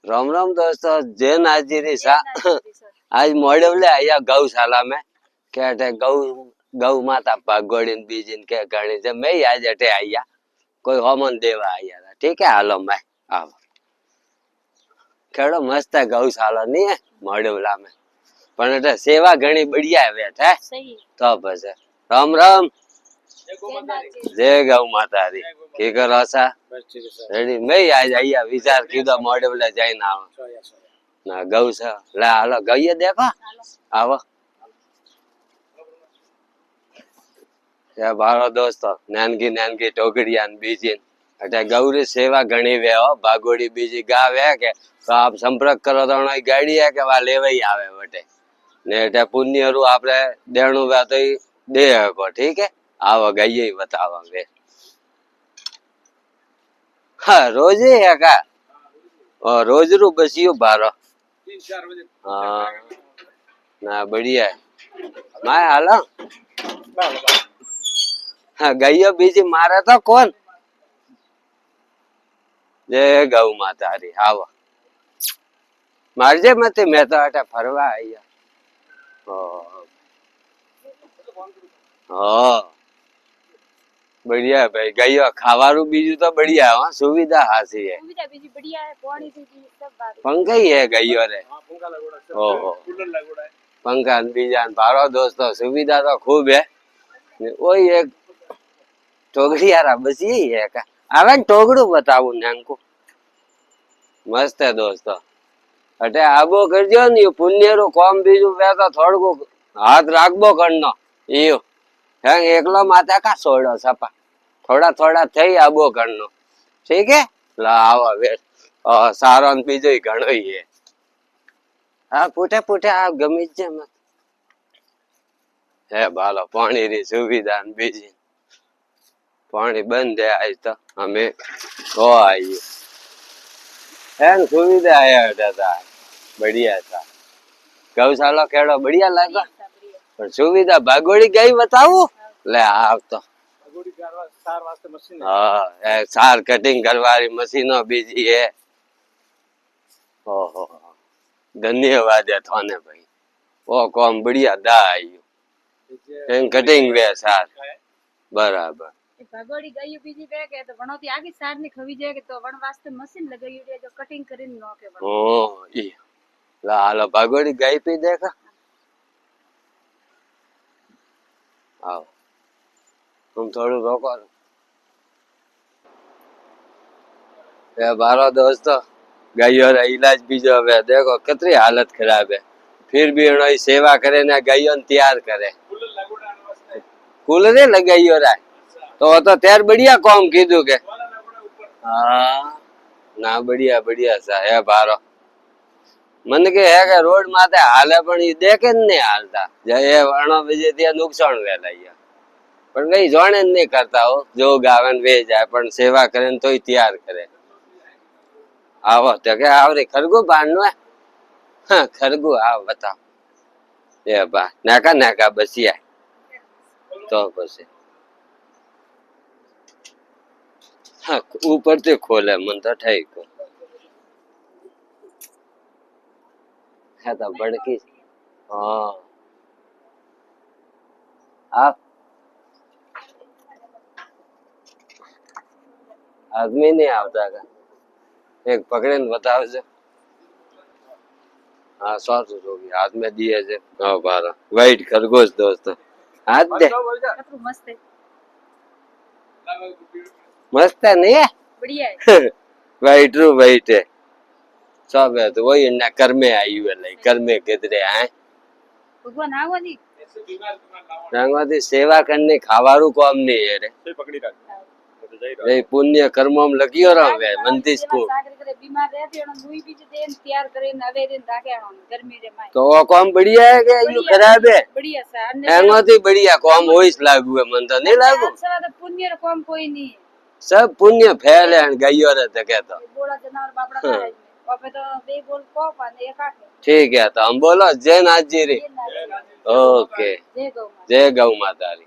राम राम दोस्तों, जैन हाजिरी सा आज मोड़वले आया गौशाला में कहते गौ गौ माता भागोड़ी बीजिन के गणी से मैं आज अटे आया कोई होमन देवा आया था। ठीक है, हालो मैं आओ केड़ो मस्त है गौशाला नहीं है मोड़वला में, पण अटे सेवा घणी बढ़िया है बैठा है सही तो बस राम राम जय गौ माता री की करो सा रेडी मैं आज आया विचार कीधो मोड़वले जाइन आओ ना गौ से ला हालो गईए देखो आओ या बारो दोस्तों नानगी नानगी टोकड़िया बीजी अटे गौरी सेवा घणी वे हो भागोड़ी बीजी गावे के तो आप संपर्क करो तो गाड़ी है के वा लेवई आवे वटे ने अटे पुण्य रू आपरे देणु वे तो दे हको। ठीक है, आओ गईए बतावा वे हाँ रोज ही है का और रोज रू बसियो बारो 3-4 बजे हाँ ना बढ़िया है मैं हालो हाँ गईयो बीजी मारे तो कौन जय गौ माता री आवा मारजे मत मैं तो अटे फरवा आया बढ़िया है भाई गईयो खावारू बीजू तो बढ़िया है सुविधा हासी है सुविधा बीजी बढ़िया है पानी से सब बात पंखा ही है गईयो रे हां पंखा लगोड़ा ओहो कूलर लगोड़ा है पंखा बीजा बारो दोस्तों सुविधा तो खूब है वही एक टोगड़ियारा बस यही है का आवे टोगड़ू बताऊ नानकू मस्त है दोस्तों अटे आबो करजो ने पुण्य रो काम बीजू वे तो थोड़को हाथ राखबो करनो इयो है एकलो माता का सोड़ो सपा थोड़ा थोड़ा थई आबो करनो। ठीक है ला आवा वे सारो न बीजो घणो ही है हां पुटे पुटे आ गमी जे मत है बालो पानी री सुविधा न बीजी पानी बंद है आज तो हमें तो आई है सुविधा है दादा बढ़िया था गौशाला केड़ो बढ़िया लगा पर सुविधा भागोड़ी गई बताओ ले आप तो भागोड़ी सार वास्ते मशीन है हां सार कटिंग करवारी मशीनो बीजी है ओहो धन्यवाद है थाने भाई वो काम बढ़िया दा आयो इन कटिंग वे सार बराबर भागोड़ी गई बीजी वे के तो वणोती आगे सार ने खवी जाए के तो वण वास्ते मशीन लगाई रे जो कटिंग करीने नो के ओ ई ला हालो भागोड़ी गई पे देखा आओ तुम थोड़ू रोको ये बारो दोस्तों गायो रा इलाज बीजो वे देखो कितनी हालत खराब है फिर भी उन्होंने सेवा करे ना गायो तैयार करे कूलर लगाइयो रा तो त्यार बढ़िया काम कीधु के हाँ ना बढ़िया बढ़िया सा है बारो मन के है के रोड माथे हाले पण ई देखे नहीं हालता जय वणो विजय दिया नुकसान वेलाया पण कई जाने नहीं करता हो जो गावन वे जाए पण सेवा करे तो ही तैयार करे आवो तो के आवरे खरगो बांधनो है हाँ खरगो आओ बताओ ये बा नाका नाका बसिया तो बस हाँ ऊपर से खोले मन तो ठीक को है तो बड़की हाँ आप आदमी नहीं आता का एक पकड़े न बताओ जो हाँ 100 होगी हाथ में दिए जे हाँ 12 वाइट खरगोश दोस्तों हाथ दे मस्त है मस्त है नहीं है बढ़िया है वाइट रू वाइट है सब है तो वही ना कर में आई हुई है कर में कितने हैं भगवान आवादी नांगवादी सेवा करने खावारू काम नहीं है रे पकड़ी रख रे पुण्य कर्मों में लगियो रहो वे मंदिर को बीमार रहते हैं दुई बीज देन तैयार करे नवे दिन राखे गर्मी रे में तो वो काम बढ़िया है के यू खराब है बढ़िया सा नांगवादी बढ़िया काम होइस लागू है मन तो नहीं लागू सब पुण्य रे काम कोई नहीं सब पुण्य फैले हैं गइयो रे तके तो बोला जनावर बापड़ा खाए ओपे तो बे बोल को पाने एक आके ठीक है तो हम बोलो जय नाथ जी रे ओके जय गौ माता री।